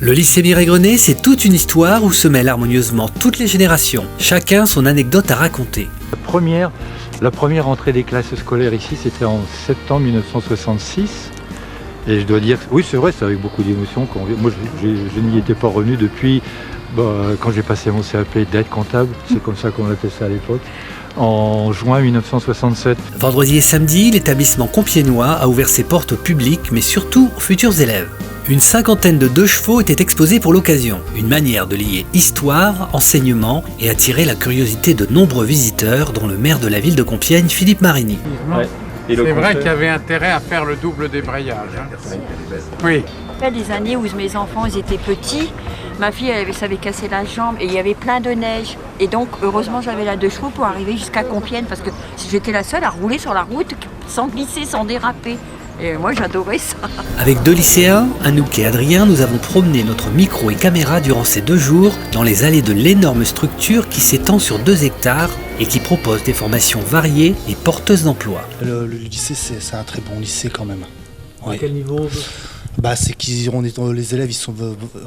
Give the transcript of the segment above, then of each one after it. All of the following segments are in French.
Le lycée Mireille-Grenet, c'est toute une histoire où se mêlent harmonieusement toutes les générations. Chacun son anecdote à raconter. La première entrée des classes scolaires ici, c'était en septembre 1966. Et je dois dire, oui c'est vrai, c'est avec beaucoup d'émotion. Moi je n'y étais pas revenu depuis quand j'ai passé mon CAP d'aide comptable, c'est comme ça qu'on appelait ça à l'époque, en juin 1967. Vendredi et samedi, l'établissement compiègnois a ouvert ses portes au public, mais surtout aux futurs élèves. Une cinquantaine de 2 chevaux étaient exposés pour l'occasion. Une manière de lier histoire, enseignement et attirer la curiosité de nombreux visiteurs, dont le maire de la ville de Compiègne, Philippe Marini. Ouais. C'est vrai qu'il y avait intérêt à faire le double débrayage. Oui. Il y a des années où mes enfants ils étaient petits, ma fille s'avait cassé la jambe et il y avait plein de neige. Et donc heureusement j'avais la 2 chevaux pour arriver jusqu'à Compiègne parce que j'étais la seule à rouler sur la route sans glisser, sans déraper. Et moi j'adorais ça. Avec 2 lycéens, Anouk et Adrien, nous avons promené notre micro et caméra durant ces 2 jours dans les allées de l'énorme structure qui s'étend sur 2 hectares et qui propose des formations variées et porteuses d'emploi. Le lycée, c'est un très bon lycée quand même. À quel niveau ? C'est les élèves ils sont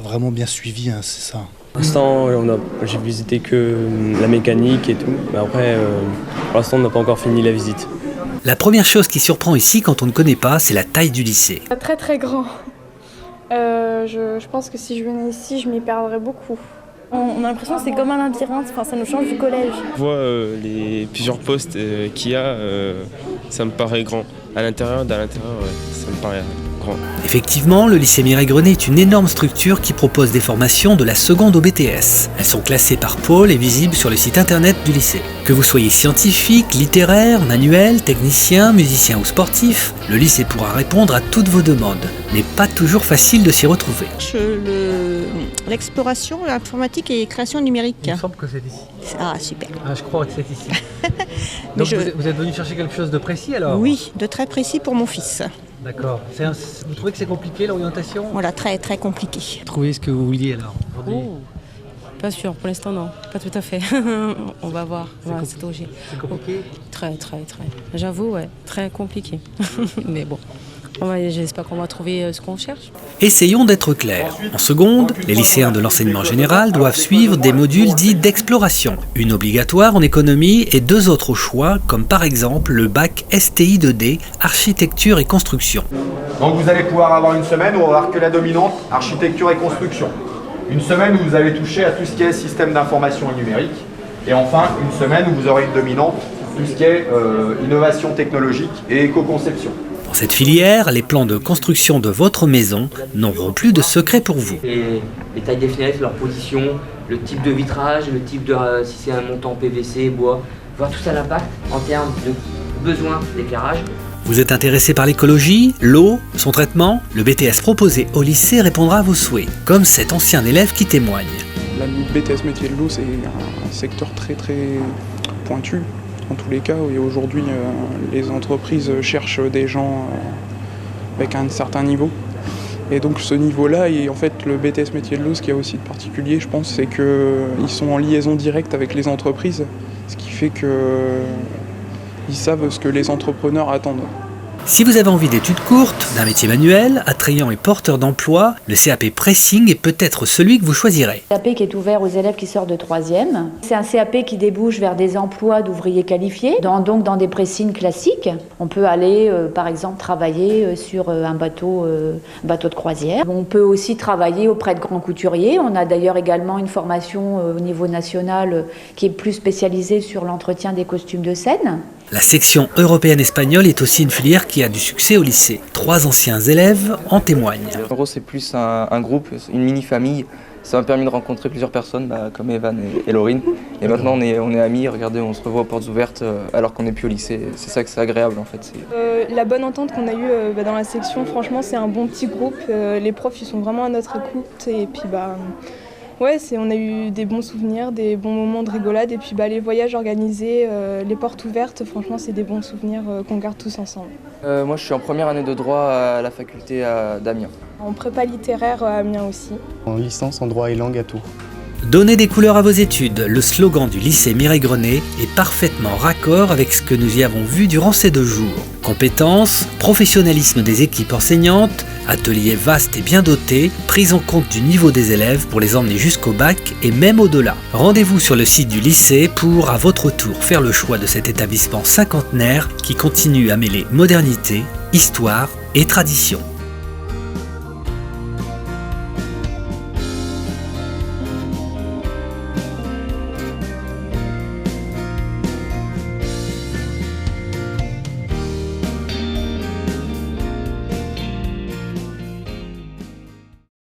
vraiment bien suivis, hein, c'est ça. Pour l'instant, j'ai visité que la mécanique et tout. Mais après, pour l'instant, on n'a pas encore fini la visite. La première chose qui surprend ici quand on ne connaît pas, c'est la taille du lycée. Très très grand. Je pense que si je venais ici, je m'y perdrais beaucoup. On a l'impression que c'est comme un labyrinthe, ça nous change du collège. Je vois les plusieurs postes qu'il y a, ça me paraît grand. À l'intérieur, ça me paraît grand. Effectivement, le lycée Mireille-Grenet est une énorme structure qui propose des formations de la seconde au BTS. Elles sont classées par pôle et visibles sur le site internet du lycée. Que vous soyez scientifique, littéraire, manuel, technicien, musicien ou sportif, le lycée pourra répondre à toutes vos demandes. Mais pas toujours facile de s'y retrouver. L'exploration, l'informatique et création numérique. Il me semble que c'est ici. Ah, super. Ah, je crois que c'est ici. Donc vous êtes venu chercher quelque chose de précis alors ? Oui, de très précis pour mon fils. D'accord. Vous trouvez que c'est compliqué l'orientation ? Voilà, très très compliqué. Vous trouvez ce que vous vouliez alors aujourd'hui ? Pas sûr, pour l'instant non, pas tout à fait. On va voir, c'est compliqué. C'est compliqué ? Très. J'avoue, ouais, très compliqué. Mais bon. J'espère qu'on va trouver ce qu'on cherche. Essayons d'être clairs. En seconde, les lycéens de l'enseignement général doivent suivre des modules dits d'exploration. Une obligatoire en économie et 2 autres au choix, comme par exemple le bac STI 2D, architecture et construction. Donc vous allez pouvoir avoir une semaine où on va avoir que la dominante, architecture et construction. Une semaine où vous allez toucher à tout ce qui est système d'information et numérique. Et enfin, une semaine où vous aurez une dominante, tout ce qui est innovation technologique et éco-conception. Dans cette filière, les plans de construction de votre maison n'auront plus de secret pour vous. Les tailles des fenêtres, leur position, le type de vitrage, le type de si c'est un montant PVC, bois, voir tout ça l'impact en termes de besoin d'éclairage. Vous êtes intéressé par l'écologie, l'eau, son traitement ? Le BTS proposé au lycée répondra à vos souhaits, comme cet ancien élève qui témoigne. La BTS métier de l'eau, c'est un secteur très très pointu. En tous les cas, et aujourd'hui, les entreprises cherchent des gens avec un certain niveau. Et donc ce niveau-là, et en fait le BTS métier de l'eau, ce qu'il y a aussi de particulier, je pense, c'est qu'ils sont en liaison directe avec les entreprises, ce qui fait qu'ils savent ce que les entrepreneurs attendent. Si vous avez envie d'études courtes, d'un métier manuel, attrayant et porteur d'emploi, le CAP Pressing est peut-être celui que vous choisirez. CAP qui est ouvert aux élèves qui sortent de 3e. C'est un CAP qui débouche vers des emplois d'ouvriers qualifiés, donc dans des pressings classiques. On peut aller par exemple travailler sur un bateau de croisière. On peut aussi travailler auprès de grands couturiers. On a d'ailleurs également une formation au niveau national qui est plus spécialisée sur l'entretien des costumes de scène. La section européenne espagnole est aussi une filière qui a du succès au lycée. 3 anciens élèves en témoignent. En gros, c'est plus un groupe, une mini-famille. Ça m'a permis de rencontrer plusieurs personnes, comme Evan et Laurine. Et maintenant, on est amis. Regardez, on se revoit aux portes ouvertes alors qu'on n'est plus au lycée. C'est ça que c'est agréable, en fait. La bonne entente qu'on a eue dans la section, franchement, c'est un bon petit groupe. Les profs, ils sont vraiment à notre écoute. Et puis, ouais, on a eu des bons souvenirs, des bons moments de rigolade. Et puis les voyages organisés, les portes ouvertes, franchement, c'est des bons souvenirs qu'on garde tous ensemble. Moi, je suis en première année de droit à la faculté d'Amiens. En prépa littéraire à Amiens aussi. En licence en droit et langue à Tours. Donnez des couleurs à vos études, le slogan du lycée Mireille-Grenet est parfaitement raccord avec ce que nous y avons vu durant ces 2 jours. Compétences, professionnalisme des équipes enseignantes, Atelier vaste et bien doté, prise en compte du niveau des élèves pour les emmener jusqu'au bac et même au-delà. Rendez-vous sur le site du lycée pour, à votre tour, faire le choix de cet établissement cinquantenaire qui continue à mêler modernité, histoire et tradition.